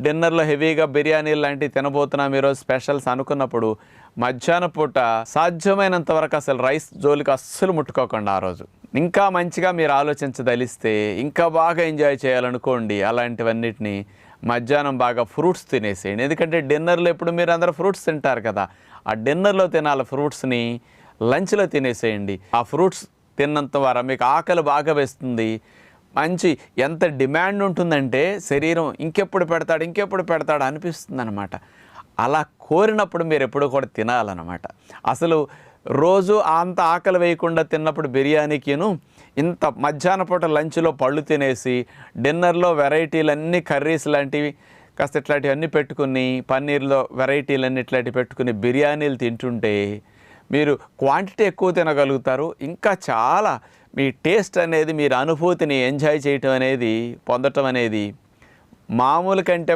డిన్నర్లో హెవీగా బిర్యానీలు లాంటివి తినబోతున్నాం ఈరోజు స్పెషల్స్ అనుకున్నప్పుడు మధ్యాహ్నం పూట సాధ్యమైనంత వరకు అసలు రైస్ జోలికి అస్సలు ముట్టుకోకుండా ఆ రోజు ఇంకా మంచిగా మీరు ఆలోచించదలిస్తే ఇంకా బాగా ఎంజాయ్ చేయాలనుకోండి అలాంటివన్నిటిని మధ్యాహ్నం బాగా ఫ్రూట్స్ తినేసేయండి. ఎందుకంటే డిన్నర్లో ఎప్పుడు మీరు అందరూ ఫ్రూట్స్ తింటారు కదా, ఆ డిన్నర్లో తినాలి ఫ్రూట్స్ని లంచ్లో తినేసేయండి. ఆ ఫ్రూట్స్ తిన్నంత వరకు మీకు ఆకలి బాగా వేస్తుంది. మంచి ఎంత డిమాండ్ ఉంటుందంటే శరీరం ఇంకెప్పుడు పెడతాడు అనిపిస్తుంది అనమాట. అలా కోరినప్పుడు మీరు ఎప్పుడు కూడా తినాలన్నమాట. అసలు రోజు అంత ఆకలి వేయకుండా తిన్నప్పుడు బిర్యానీకిను ఇంత మధ్యాహ్న పూట లంచ్లో పళ్ళు తినేసి డిన్నర్లో వెరైటీలన్నీ కర్రీస్ లాంటివి కాస్త ఇట్లాంటివన్నీ పెట్టుకుని పన్నీర్లో వెరైటీలన్నీ ఇట్లాంటివి పెట్టుకుని బిర్యానీలు తింటుంటే మీరు క్వాంటిటీ ఎక్కువ తినగలుగుతారు. ఇంకా చాలా మీ టేస్ట్ అనేది మీరు అనుభూతిని ఎంజాయ్ చేయటం అనేది పొందటం అనేది మామూలు కంటే